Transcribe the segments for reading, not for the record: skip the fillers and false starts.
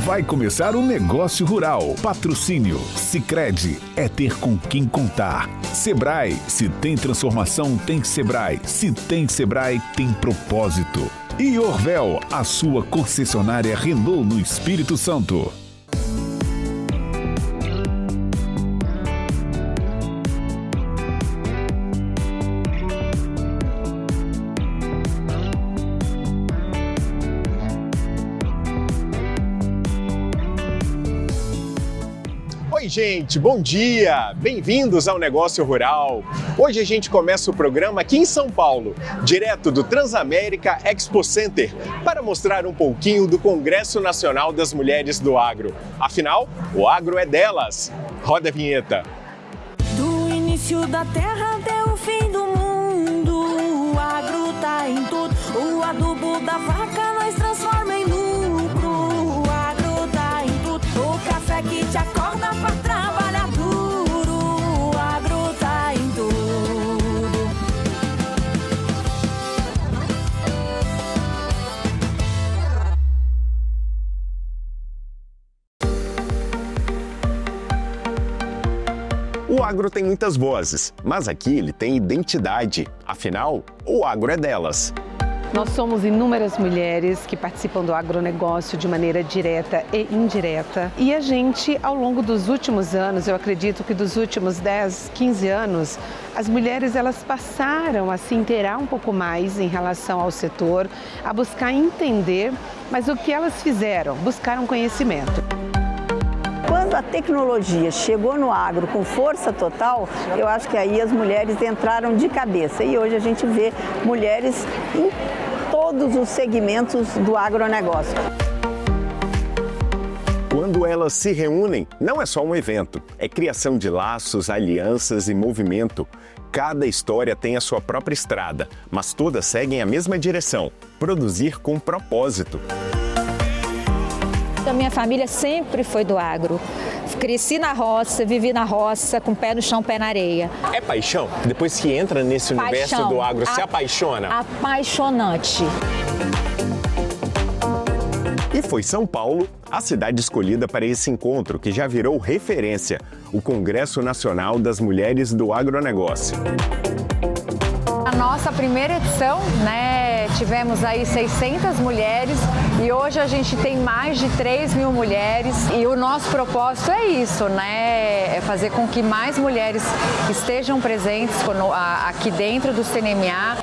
Vai começar o Negócio Rural. Patrocínio Sicredi, é ter com quem contar. Sebrae, se tem transformação, tem Sebrae. Se tem Sebrae, tem propósito. E Orvel, a sua concessionária Renault no Espírito Santo. Oi, gente, bom dia! Bem-vindos ao Negócio Rural. Hoje a gente começa o programa aqui em São Paulo, direto do Transamérica Expo Center, para mostrar um pouquinho do Congresso Nacional das Mulheres do Agro. Afinal, o agro é delas. Roda a vinheta. Do início da terra até o fim do mundo, o agro tá em tudo. O adubo da vaca nós transforma em lucro. O agro tá em tudo. O café que te acorda pra trabalhar duro. O agro tá em tudo. O agro tem muitas vozes, mas aqui ele tem identidade. Afinal, o agro é delas. Nós somos inúmeras mulheres que participam do agronegócio de maneira direta e indireta. E a gente, ao longo dos últimos anos, eu acredito que dos últimos 10, 15 anos, as mulheres elas passaram a se inteirar um pouco mais em relação ao setor, a buscar entender, mas o que elas fizeram? Buscaram conhecimento. Quando a tecnologia chegou no agro com força total, eu acho que aí as mulheres entraram de cabeça. E hoje a gente vê mulheres em todos os segmentos do agronegócio. Quando elas se reúnem, não é só um evento, é criação de laços, alianças e movimento. Cada história tem a sua própria estrada, mas todas seguem a mesma direção: produzir com propósito. A minha família sempre foi do agro. Cresci na roça, vivi na roça, com pé no chão, pé na areia. É paixão? Depois que entra nesse universo do agro, se apaixona? Apaixonante. E foi São Paulo a cidade escolhida para esse encontro, que já virou referência, o Congresso Nacional das Mulheres do Agronegócio. A nossa primeira edição, tivemos aí 600 mulheres e hoje a gente tem mais de 3.000 mulheres e o nosso propósito é isso, é fazer com que mais mulheres estejam presentes aqui dentro do CNMA.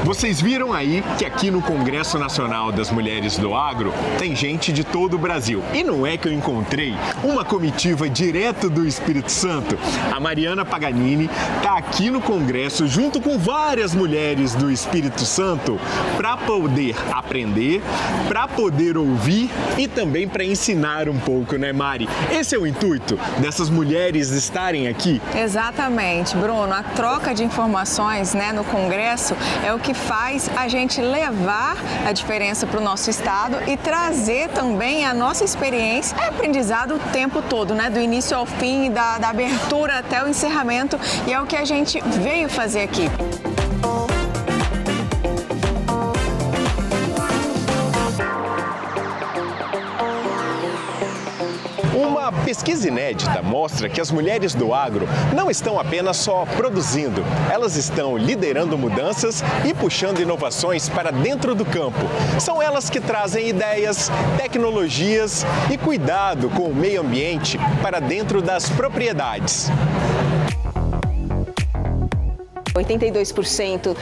Vocês viram aí que aqui no Congresso Nacional das Mulheres do Agro tem gente de todo o Brasil. E não é que eu encontrei uma comitiva direto do Espírito Santo? A Mariana Paganini está aqui no Congresso junto com várias mulheres do Espírito Santo para poder aprender, para poder ouvir e também para ensinar um pouco, né, Mari? Esse é o intuito dessas mulheres estarem aqui? Exatamente, Bruno. A troca de informações, no Congresso é o que faz a gente levar a diferença para o nosso estado e trazer também a nossa experiência. É aprendizado o tempo todo, do início ao fim, da abertura até o encerramento, e é o que a gente veio fazer aqui. Uma pesquisa inédita mostra que as mulheres do agro não estão apenas só produzindo, elas estão liderando mudanças e puxando inovações para dentro do campo. São elas que trazem ideias, tecnologias e cuidado com o meio ambiente para dentro das propriedades. 82%,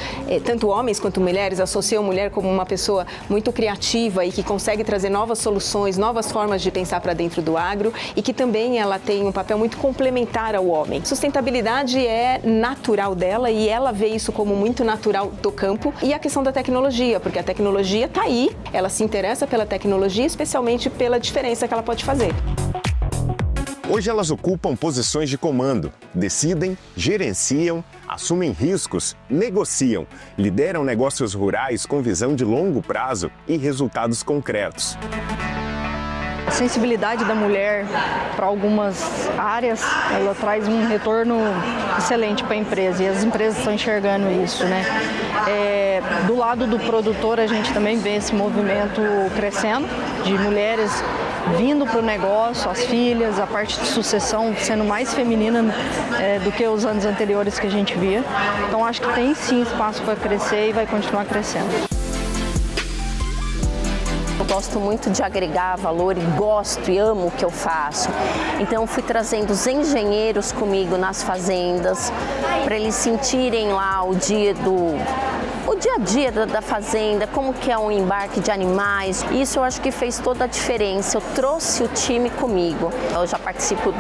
tanto homens quanto mulheres, associam a mulher como uma pessoa muito criativa e que consegue trazer novas soluções, novas formas de pensar para dentro do agro e que também ela tem um papel muito complementar ao homem. Sustentabilidade é natural dela e ela vê isso como muito natural do campo. E a questão da tecnologia, porque a tecnologia está aí, ela se interessa pela tecnologia, especialmente pela diferença que ela pode fazer. Hoje elas ocupam posições de comando, decidem, gerenciam, assumem riscos, negociam, lideram negócios rurais com visão de longo prazo e resultados concretos. A sensibilidade da mulher para algumas áreas, ela traz um retorno excelente para a empresa e as empresas estão enxergando isso, Do lado do produtor, a gente também vê esse movimento crescendo, de mulheres vindo para o negócio, as filhas, a parte de sucessão sendo mais feminina do que os anos anteriores que a gente via. Então acho que tem sim espaço para crescer e vai continuar crescendo. Eu gosto muito de agregar valor e gosto e amo o que eu faço. Então fui trazendo os engenheiros comigo nas fazendas para eles sentirem lá o dia a dia da fazenda, como que é um embarque de animais. Isso eu acho que fez toda a diferença. Eu trouxe o time comigo. Eu já participo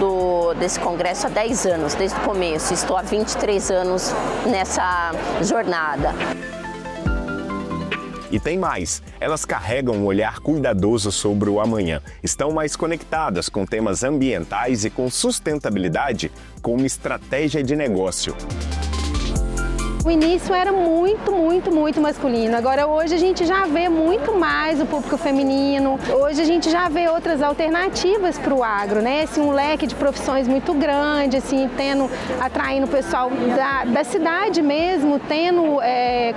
desse congresso há 10 anos, desde o começo. Estou há 23 anos nessa jornada. E tem mais, elas carregam um olhar cuidadoso sobre o amanhã. Estão mais conectadas com temas ambientais e com sustentabilidade como estratégia de negócio. O início era muito masculino. Agora hoje a gente já vê muito mais o público feminino. Hoje a gente já vê outras alternativas para o agro, né? Assim, um leque de profissões muito grande, assim, atraindo o pessoal da cidade mesmo, tendo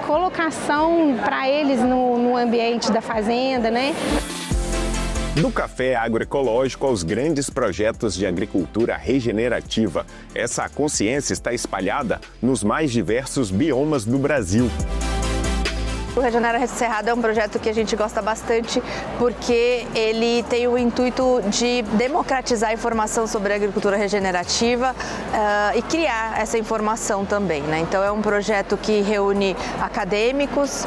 colocação para eles no ambiente da fazenda, né? Do café agroecológico aos grandes projetos de agricultura regenerativa, essa consciência está espalhada nos mais diversos biomas do Brasil. O Regenera Cerrado é um projeto que a gente gosta bastante porque ele tem o intuito de democratizar a informação sobre a agricultura regenerativa e criar essa informação também, né? Então é um projeto que reúne acadêmicos,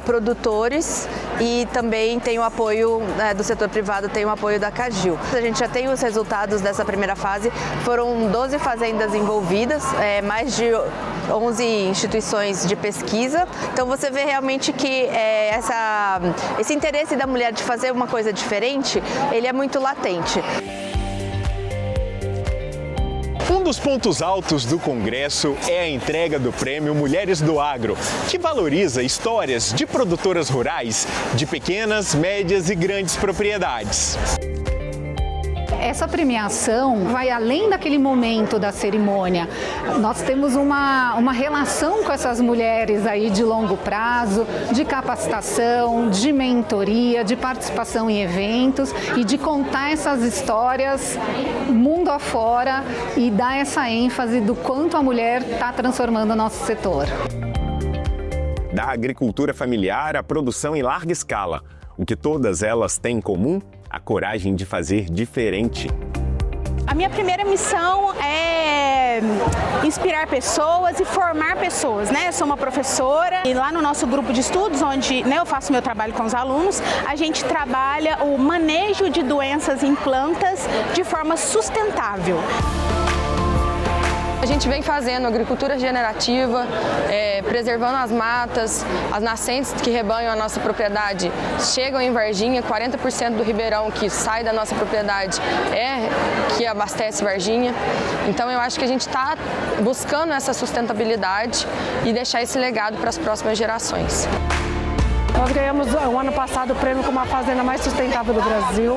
produtores e também tem o apoio do setor privado, tem o apoio da CAGIL. A gente já tem os resultados dessa primeira fase, foram 12 fazendas envolvidas, mais de 11 instituições de pesquisa. Então você vê realmente que esse interesse da mulher de fazer uma coisa diferente, ele é muito latente. Um dos pontos altos do Congresso é a entrega do Prêmio Mulheres do Agro, que valoriza histórias de produtoras rurais de pequenas, médias e grandes propriedades. Essa premiação vai além daquele momento da cerimônia. Nós temos uma relação com essas mulheres aí de longo prazo, de capacitação, de mentoria, de participação em eventos e de contar essas histórias mundo afora e dar essa ênfase do quanto a mulher está transformando o nosso setor. Da agricultura familiar à produção em larga escala, o que todas elas têm em comum? A coragem de fazer diferente. A minha primeira missão é inspirar pessoas e formar pessoas, né? Eu sou uma professora e lá no nosso grupo de estudos, onde eu faço meu trabalho com os alunos, a gente trabalha o manejo de doenças em plantas de forma sustentável. A gente vem fazendo agricultura regenerativa, preservando as matas, as nascentes que rebanham a nossa propriedade chegam em Varginha, 40% do ribeirão que sai da nossa propriedade que abastece Varginha. Então eu acho que a gente está buscando essa sustentabilidade e deixar esse legado para as próximas gerações. Nós ganhamos o ano passado o prêmio como a fazenda mais sustentável do Brasil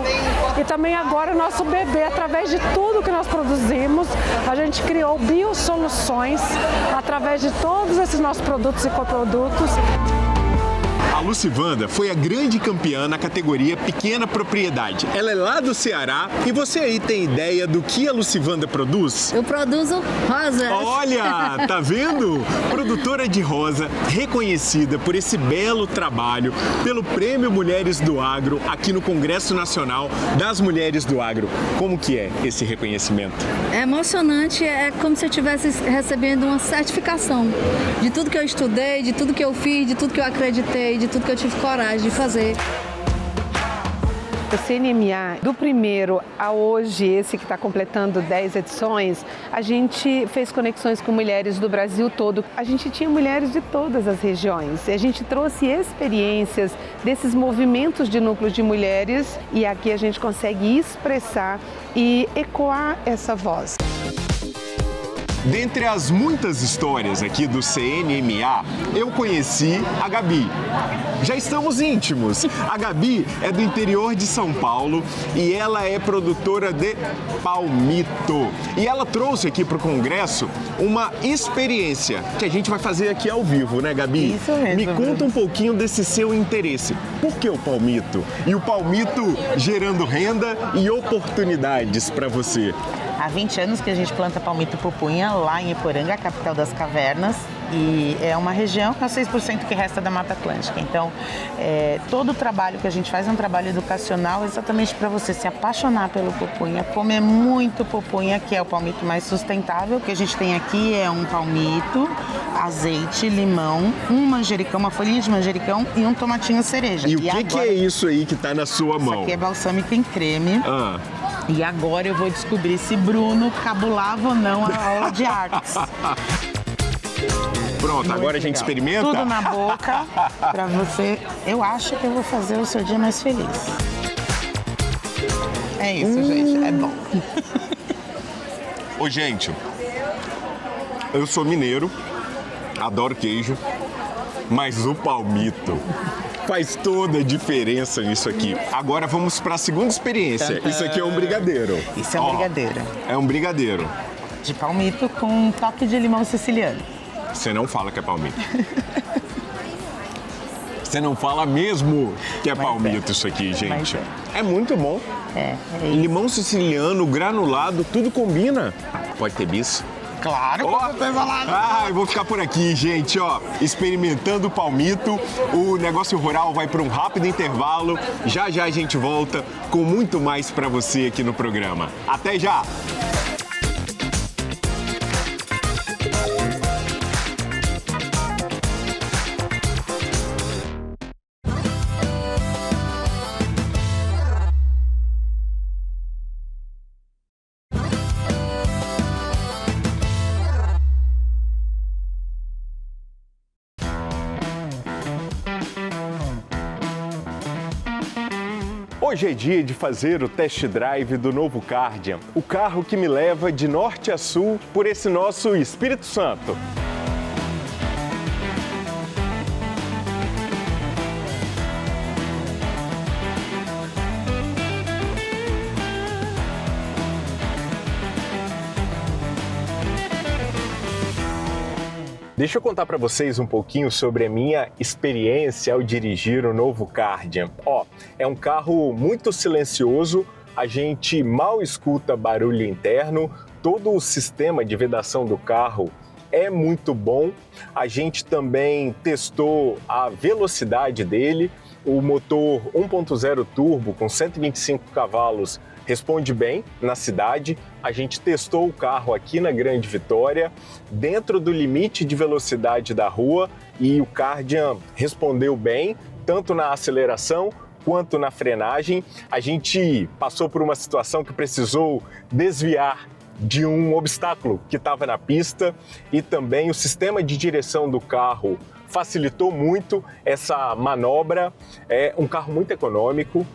e também agora o nosso bebê, através de tudo que nós produzimos, a gente criou biosoluções através de todos esses nossos produtos e coprodutos. A Lucivanda foi a grande campeã na categoria Pequena Propriedade. Ela é lá do Ceará e você aí tem ideia do que a Lucivanda produz? Eu produzo rosas. Olha, tá vendo? Produtora de rosa, reconhecida por esse belo trabalho, pelo Prêmio Mulheres do Agro, aqui no Congresso Nacional das Mulheres do Agro. Como que é esse reconhecimento? É emocionante, é como se eu estivesse recebendo uma certificação de tudo que eu estudei, de tudo que eu fiz, de tudo que eu acreditei, de tudo que eu tive coragem de fazer. O CNMA, do primeiro a hoje, esse que está completando 10 edições, a gente fez conexões com mulheres do Brasil todo. A gente tinha mulheres de todas as regiões. A gente trouxe experiências desses movimentos de núcleos de mulheres e aqui a gente consegue expressar e ecoar essa voz. Dentre as muitas histórias aqui do CNMA, eu conheci a Gabi. Já estamos íntimos. A Gabi é do interior de São Paulo e ela é produtora de palmito. E ela trouxe aqui para o Congresso uma experiência que a gente vai fazer aqui ao vivo, né, Gabi? Isso mesmo. Me conta um pouquinho desse seu interesse. Por que o palmito? E o palmito gerando renda e oportunidades para você. Há 20 anos que a gente planta palmito pupunha lá em Iporanga, a capital das cavernas. E é uma região que é 6% que resta da Mata Atlântica. Então, todo o trabalho que a gente faz é um trabalho educacional exatamente para você se apaixonar pelo pupunha, comer muito pupunha, que é o palmito mais sustentável. O que a gente tem aqui é um palmito, azeite, limão, um manjericão, uma folhinha de manjericão e um tomatinho cereja. E o que é isso aí que está na sua mão? Isso aqui é balsâmico em creme. E agora eu vou descobrir se Bruno cabulava ou não a aula de artes. Pronto, agora a gente experimenta? Tudo na boca pra você. Eu acho que eu vou fazer o seu dia mais feliz. É isso, gente. É bom. Ô, gente, eu sou mineiro, adoro queijo, mas o palmito faz toda a diferença nisso aqui. Agora vamos para a segunda experiência. Isso aqui é um brigadeiro. Isso é um brigadeiro. É um brigadeiro. De palmito com um toque de limão siciliano. Você não fala que é palmito. Você não fala mesmo que é palmito isso aqui, gente. É muito bom. Limão siciliano, granulado, tudo combina. Pode ter bis? Claro, eu vou ficar por aqui, gente, ó, experimentando o palmito. O Negócio Rural vai para um rápido intervalo. Já já a gente volta com muito mais para você aqui no programa. Até já! Hoje é dia de fazer o test drive do novo Kardian, o carro que me leva de norte a sul por esse nosso Espírito Santo. Deixa eu contar para vocês um pouquinho sobre a minha experiência ao dirigir o novo Kardian. É um carro muito silencioso, a gente mal escuta barulho interno, todo o sistema de vedação do carro é muito bom. A gente também testou a velocidade dele, o motor 1.0 turbo com 125 cavalos responde bem na cidade. A gente testou o carro aqui na Grande Vitória, dentro do limite de velocidade da rua, e o Kardian respondeu bem, tanto na aceleração quanto na frenagem. A gente passou por uma situação que precisou desviar de um obstáculo que estava na pista, e também o sistema de direção do carro facilitou muito essa manobra. É um carro muito econômico.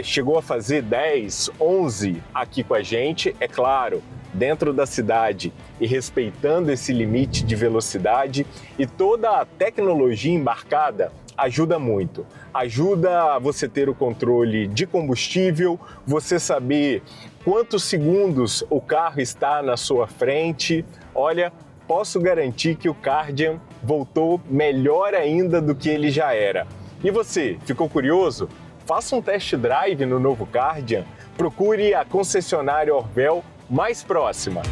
Chegou a fazer 10, 11 aqui com a gente, é claro, dentro da cidade e respeitando esse limite de velocidade, e toda a tecnologia embarcada ajuda muito. Ajuda você ter o controle de combustível, você saber quantos segundos o carro está na sua frente. Olha, posso garantir que o Kardian voltou melhor ainda do que ele já era. E você, ficou curioso? Faça um test drive no novo Kardian, procure a concessionária Orvel mais próxima.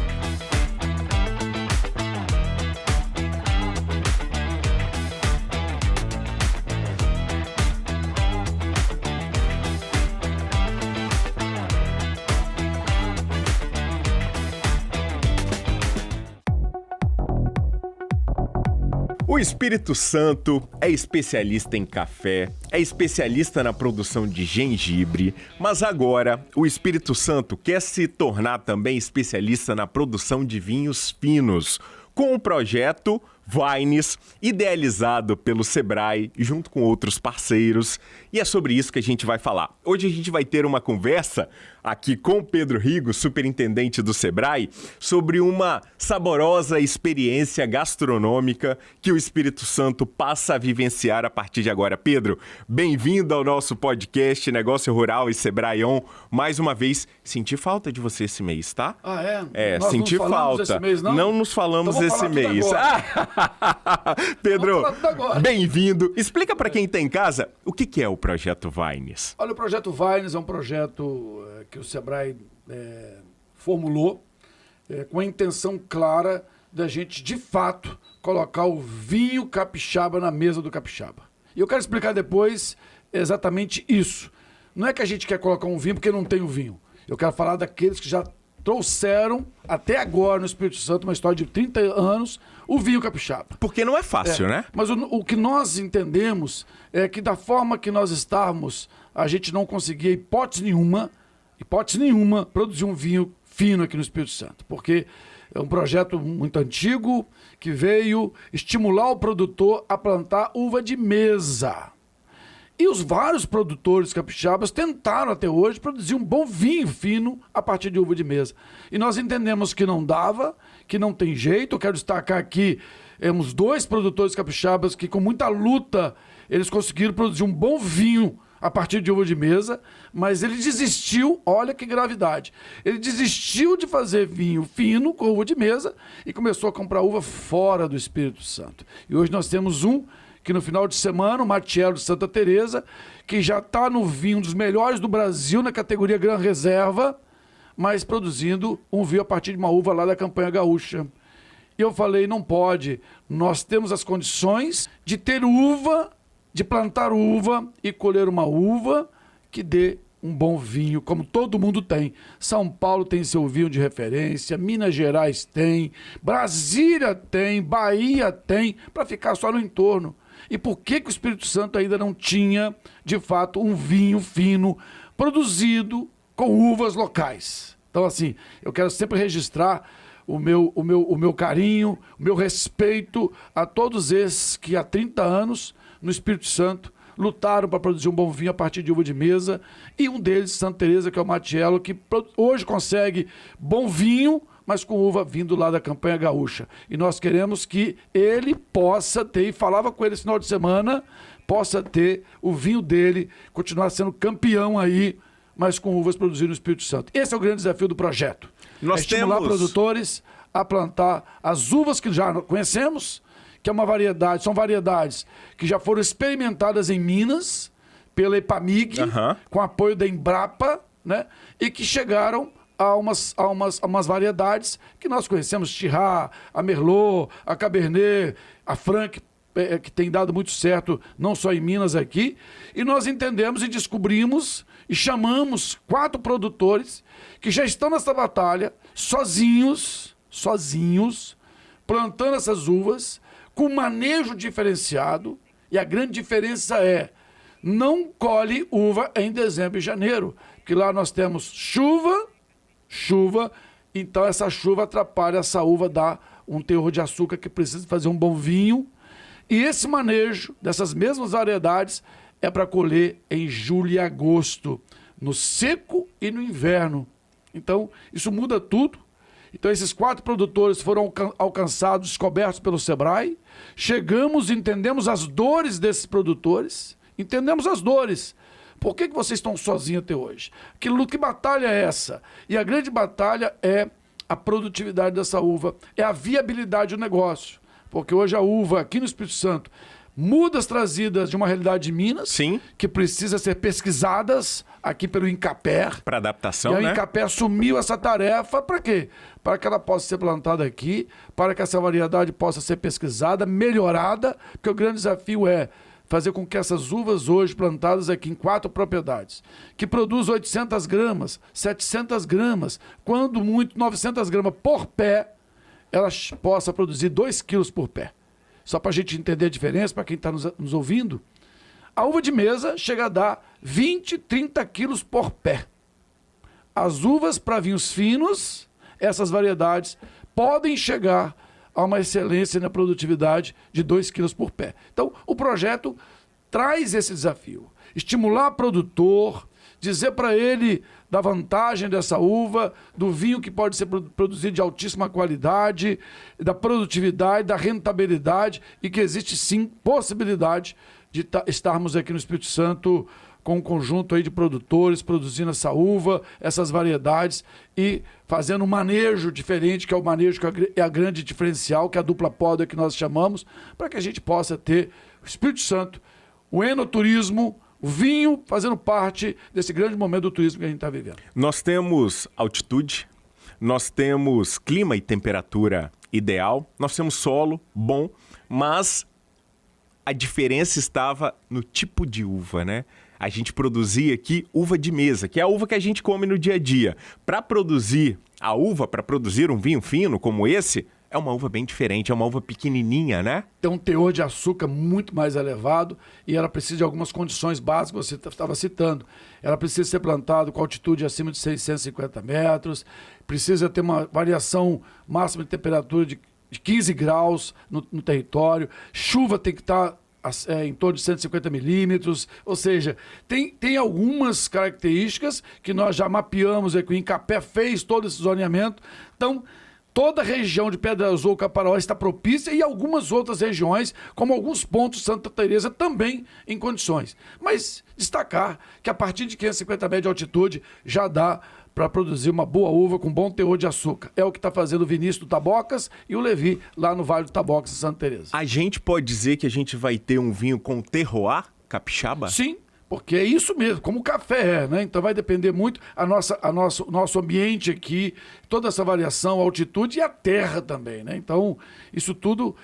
O Espírito Santo é especialista em café, é especialista na produção de gengibre, mas agora o Espírito Santo quer se tornar também especialista na produção de vinhos finos, com o projeto Vines, idealizado pelo Sebrae, junto com outros parceiros. E é sobre isso que a gente vai falar. Hoje a gente vai ter uma conversa aqui com o Pedro Rigo, superintendente do Sebrae, sobre uma saborosa experiência gastronômica que o Espírito Santo passa a vivenciar a partir de agora. Pedro, bem-vindo ao nosso podcast Negócio Rural e Sebrae On. Mais uma vez, senti falta de você esse mês, tá? Ah, é? É, Nós senti não falamos falta. esse mês, não? Não nos falamos então esse mês. Pedro, bem-vindo. Explica para quem está em casa o que é o Projeto Vines. Olha, o Projeto Vines é um projeto que o Sebrae formulou com a intenção clara da gente, de fato, colocar o vinho capixaba na mesa do capixaba. E eu quero explicar depois exatamente isso. Não é que a gente quer colocar um vinho porque não tem o vinho. Eu quero falar daqueles que já trouxeram até agora no Espírito Santo, uma história de 30 anos, o vinho capixaba. Porque não é fácil, né? Mas o que nós entendemos é que da forma que nós estávamos, a gente não conseguia hipótese nenhuma, produzir um vinho fino aqui no Espírito Santo. Porque é um projeto muito antigo que veio estimular o produtor a plantar uva de mesa. E os vários produtores capixabas tentaram até hoje produzir um bom vinho fino a partir de uva de mesa. E nós entendemos que não dava, que não tem jeito. Eu quero destacar aqui, temos 2 produtores capixabas que com muita luta eles conseguiram produzir um bom vinho a partir de uva de mesa, mas ele desistiu, olha que gravidade, ele desistiu de fazer vinho fino com uva de mesa e começou a comprar uva fora do Espírito Santo. E hoje nós temos que no final de semana, o Martiello de Santa Teresa, que já está no vinho, um dos melhores do Brasil na categoria Gran Reserva, mas produzindo um vinho a partir de uma uva lá da campanha gaúcha. E eu falei, não pode, nós temos as condições de ter uva, de plantar uva e colher uma uva que dê um bom vinho, como todo mundo tem. São Paulo tem seu vinho de referência, Minas Gerais tem, Brasília tem, Bahia tem, para ficar só no entorno. E por que o Espírito Santo ainda não tinha, de fato, um vinho fino produzido com uvas locais? Então, assim, eu quero sempre registrar o meu carinho, o meu respeito a todos esses que há 30 anos, no Espírito Santo, lutaram para produzir um bom vinho a partir de uva de mesa, e um deles, Santa Teresa, que é o Martiello, que hoje consegue bom vinho, mas com uva vindo lá da campanha gaúcha. E nós queremos que ele possa ter, e falava com ele esse final de semana, possa ter o vinho dele, continuar sendo campeão aí, mas com uvas produzidas no Espírito Santo. Esse é o grande desafio do projeto. Nós estimular produtores a plantar as uvas que já conhecemos, que é uma variedade, são variedades que já foram experimentadas em Minas, pela Epamig, com apoio da Embrapa, né? E que chegaram a umas variedades que nós conhecemos, Chirá, a Merlot, a Cabernet, a Franc, que tem dado muito certo, não só em Minas aqui. E nós entendemos e descobrimos e chamamos 4 produtores que já estão nessa batalha, sozinhos, plantando essas uvas, com manejo diferenciado, e a grande diferença é, não colhe uva em dezembro e janeiro, porque lá nós temos chuva, então essa chuva atrapalha essa uva, dá um teor de açúcar que precisa fazer um bom vinho, e esse manejo dessas mesmas variedades é para colher em julho e agosto, no seco e no inverno. Então, isso muda tudo. Então, esses 4 produtores foram alcançados, descobertos pelo Sebrae. Chegamos, entendemos as dores desses produtores. Entendemos as dores. Por que vocês estão sozinhos até hoje? Que batalha é essa? E a grande batalha é a produtividade dessa uva, é a viabilidade do negócio. Porque hoje a uva aqui no Espírito Santo, mudas trazidas de uma realidade de Minas, sim, que precisa ser pesquisadas aqui pelo INCAPER. Para adaptação, né? E o INCAPER assumiu essa tarefa para quê? Para que ela possa ser plantada aqui, para que essa variedade possa ser pesquisada, melhorada, porque o grande desafio é fazer com que essas uvas hoje plantadas aqui em 4 propriedades, que produzem 800 gramas, 700 gramas, quando muito 900 gramas por pé, elas possam produzir 2 quilos por pé. Só para a gente entender a diferença, para quem está nos ouvindo, a uva de mesa chega a dar 20, 30 quilos por pé. As uvas para vinhos finos, essas variedades, podem chegar a uma excelência na produtividade de 2 quilos por pé. Então, o projeto traz esse desafio. Estimular o produtor, dizer para ele da vantagem dessa uva, do vinho que pode ser produzido de altíssima qualidade, da produtividade, da rentabilidade e que existe sim possibilidade de estarmos aqui no Espírito Santo com um conjunto aí de produtores produzindo essa uva, essas variedades e fazendo um manejo diferente, que é o manejo que é a grande diferencial, que é a dupla poda que nós chamamos, para que a gente possa ter o Espírito Santo, o enoturismo, o vinho fazendo parte desse grande momento do turismo que a gente está vivendo. Nós temos altitude, nós temos clima e temperatura ideal, nós temos solo bom, mas a diferença estava no tipo de uva, né? A gente produzia aqui uva de mesa, que é a uva que a gente come no dia a dia. Para produzir a uva, para produzir um vinho fino como esse, é uma uva bem diferente, é uma uva pequenininha, né? Tem um teor de açúcar muito mais elevado e ela precisa de algumas condições básicas, você estava citando. Ela precisa ser plantada com altitude acima de 650 metros, precisa ter uma variação máxima de temperatura de 15 graus no território, chuva tem que estar em torno de 150 milímetros, ou seja, tem algumas características que nós já mapeamos aqui, o Incapé fez todo esse zoneamento, então toda a região de Pedra Azul, Caparaó está propícia e algumas outras regiões, como alguns pontos de Santa Teresa, também em condições. Mas destacar que a partir de 550 metros de altitude já dá para produzir uma boa uva com bom teor de açúcar. É o que está fazendo o Vinícius do Tabocas e o Levi lá no Vale do Tabocas, em Santa Teresa. A gente pode dizer que a gente vai ter um vinho com terroir capixaba? Sim. Porque é isso mesmo, como o café é, né? Então vai depender muito nosso ambiente aqui, toda essa variação, a altitude e a terra também, né? Então isso tudo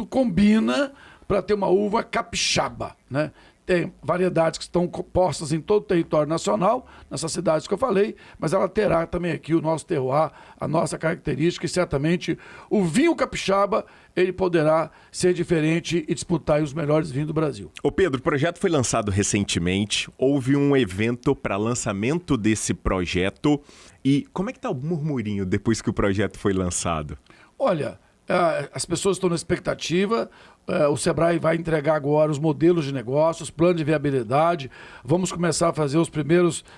combina para ter uma uva capixaba, né? Tem variedades que estão postas em todo o território nacional, nessas cidades que eu falei, mas ela terá também aqui o nosso terroir, a nossa característica e certamente o vinho capixaba, ele poderá ser diferente e disputar os melhores vinhos do Brasil. Ô Pedro, o projeto foi lançado recentemente, houve um evento para lançamento desse projeto e como é que está o murmurinho depois que o projeto foi lançado? Olha, as pessoas estão na expectativa, o Sebrae vai entregar agora os modelos de negócios, plano de viabilidade, vamos começar a fazer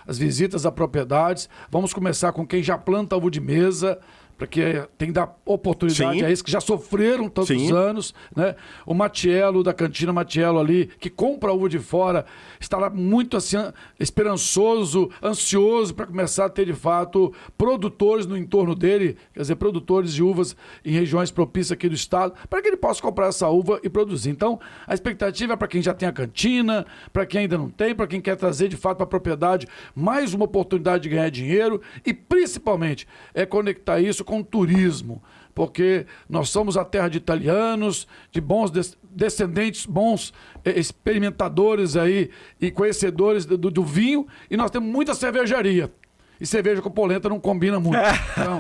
as visitas a propriedades, vamos começar com quem já planta uva de mesa, porque tem que dar oportunidade a esses que já sofreram tantos anos, né? O Matiello, da Cantina Matiello ali, que compra a uva de fora, está lá muito assim, esperançoso, ansioso para começar a ter, de fato, produtores no entorno dele, quer dizer, produtores de uvas em regiões propícias aqui do estado, para que ele possa comprar essa uva e produzir. Então, a expectativa é para quem já tem a cantina, para quem ainda não tem, para quem quer trazer, de fato, para a propriedade mais uma oportunidade de ganhar dinheiro e, principalmente, conectar isso com o turismo, porque nós somos a terra de italianos, de bons descendentes, bons experimentadores aí e conhecedores do vinho, e nós temos muita cervejaria. E cerveja com polenta não combina muito. Então,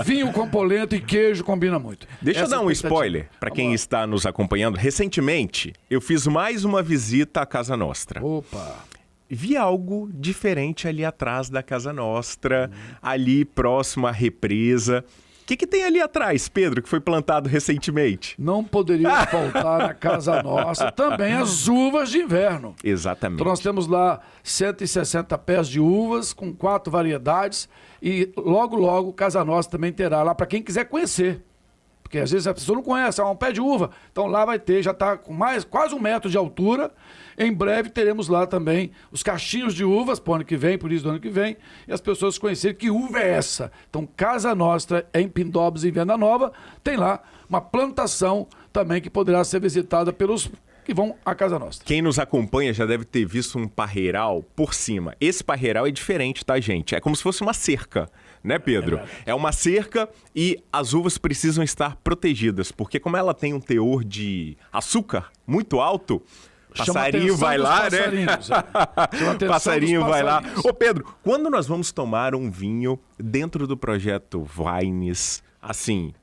vinho com polenta e queijo combina muito. Deixa eu dar um spoiler para quem está nos acompanhando. Recentemente, eu fiz mais uma visita à Casa Nostra. Opa! Vi algo diferente ali atrás da Casa Nostra, ali próximo à represa. O que tem ali atrás, Pedro, que foi plantado recentemente? Não poderia faltar na Casa Nostra também as uvas de inverno. Exatamente. Então nós temos lá 160 pés de uvas com 4 variedades e logo Casa Nostra também terá lá para quem quiser conhecer. Porque às vezes a pessoa não conhece, um pé de uva. Então lá vai ter, já está com quase 1 metro de altura. Em breve teremos lá também os cachinhos de uvas para o ano que vem, por isso do ano que vem, e as pessoas conhecerem que uva é essa. Então Casa Nostra em Pindópolis, em Venda Nova, tem lá uma plantação também que poderá ser visitada pelos que vão à Casa Nostra. Quem nos acompanha já deve ter visto um parreiral por cima. Esse parreiral é diferente, tá, gente? É como se fosse uma cerca, né, Pedro? É uma cerca e as uvas precisam estar protegidas, porque como ela tem um teor de açúcar muito alto, passarinho vai lá, né? Passarinho vai lá. Ô Pedro, quando nós vamos tomar um vinho dentro do projeto Vines, assim,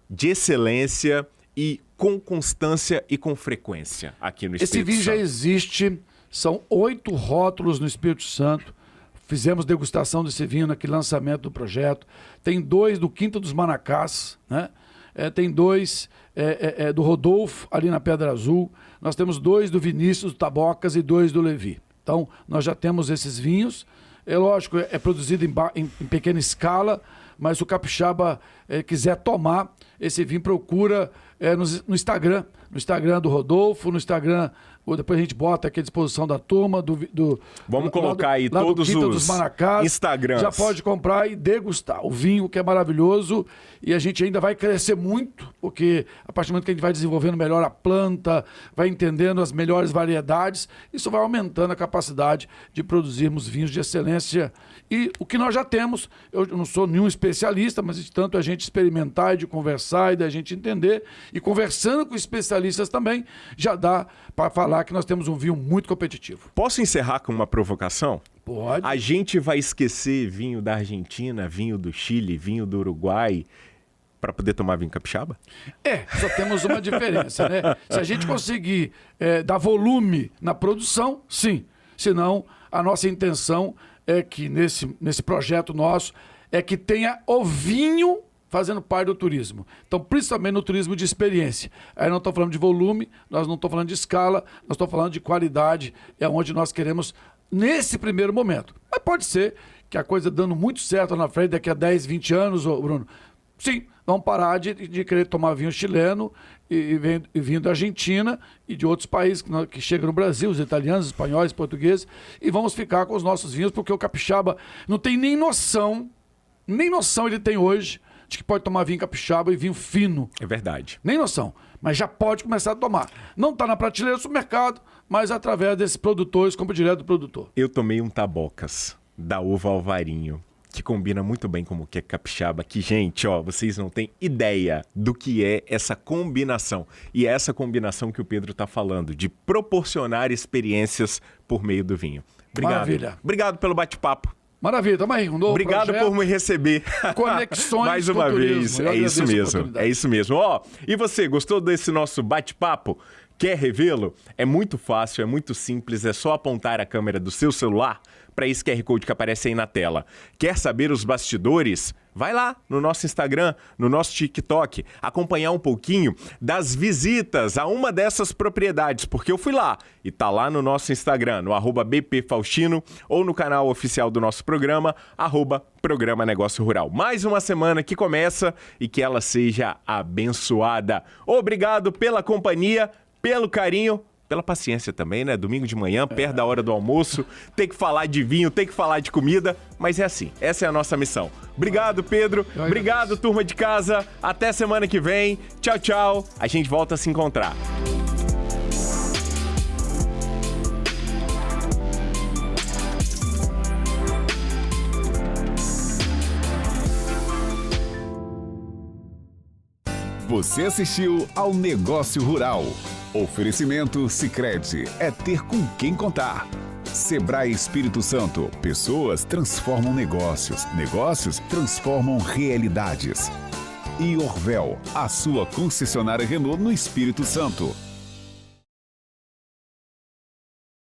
de excelência e com constância e com frequência aqui no Espírito Santo? Esse vinho já existe, são 8 rótulos no Espírito Santo. Fizemos degustação desse vinho naquele lançamento do projeto. Tem 2 do Quinta dos Manacás, né? tem 2 do Rodolfo, ali na Pedra Azul. Nós temos 2 do Vinícius, do Tabocas, e 2 do Levi. Então, nós já temos esses vinhos. É lógico, é produzido em pequena escala, mas se o capixaba quiser tomar esse vinho, procura no Instagram do Rodolfo, no Instagram, depois a gente bota aqui à disposição da turma. Vamos colocar aí todos os Instagrams. Já pode comprar e degustar o vinho, que é maravilhoso, e a gente ainda vai crescer muito, porque a partir do momento que a gente vai desenvolvendo melhor a planta, vai entendendo as melhores variedades, isso vai aumentando a capacidade de produzirmos vinhos de excelência. E o que nós já temos, eu não sou nenhum especialista, mas de tanto a gente experimentar e de conversar e da gente entender, e conversando com especialistas também, já dá para falar que nós temos um vinho muito competitivo. Posso encerrar com uma provocação? Pode. A gente vai esquecer vinho da Argentina, vinho do Chile, vinho do Uruguai, para poder tomar vinho capixaba? Só temos uma diferença, né? Se a gente conseguir dar volume na produção, sim. Senão, a nossa intenção é que nesse projeto nosso, é que tenha o vinho fazendo parte do turismo. Então, principalmente no turismo de experiência. Aí não estou falando de volume, nós não estamos falando de escala, nós estamos falando de qualidade, é onde nós queremos nesse primeiro momento. Mas pode ser que a coisa dando muito certo na frente, daqui a 10, 20 anos, Bruno, sim, vamos parar de querer tomar vinho chileno e vinho da Argentina e de outros países que chegam no Brasil, os italianos, os espanhóis, portugueses, e vamos ficar com os nossos vinhos, porque o capixaba não tem nem noção ele tem hoje, de que pode tomar vinho capixaba e vinho fino. É verdade. Nem noção, mas já pode começar a tomar. Não está na prateleira do supermercado, mas através desses produtores, compra direto do produtor. Eu tomei um Tabocas da uva Alvarinho, que combina muito bem com o que é capixaba, que, gente, vocês não têm ideia do que é essa combinação. E é essa combinação que o Pedro está falando, de proporcionar experiências por meio do vinho. Obrigado. Maravilha. Obrigado pelo bate-papo. Maravilha, tamo aí, um novo Obrigado projeto. por me receber. Conexões mais uma vez. É isso mesmo. É isso mesmo. E você, gostou desse nosso bate-papo? Quer revê-lo? É muito fácil, é muito simples, é só apontar a câmera do seu celular para esse QR Code que aparece aí na tela. Quer saber os bastidores? Vai lá no nosso Instagram, no nosso TikTok, acompanhar um pouquinho das visitas a uma dessas propriedades, porque eu fui lá e tá lá no nosso Instagram, no @bpfaustino, ou no canal oficial do nosso programa, @Programa Negócio Rural. Mais uma semana que começa e que ela seja abençoada. Obrigado pela companhia, pelo carinho, pela paciência também, né? Domingo de manhã, perto da hora do almoço, tem que falar de vinho, tem que falar de comida, mas é assim, essa é a nossa missão. Obrigado, Pedro. Obrigado, turma de casa. Até semana que vem. Tchau, tchau. A gente volta a se encontrar. Você assistiu ao Negócio Rural. Oferecimento Sicredi, é ter com quem contar. Sebrae Espírito Santo, pessoas transformam negócios, negócios transformam realidades. E Orvel, a sua concessionária Renault no Espírito Santo.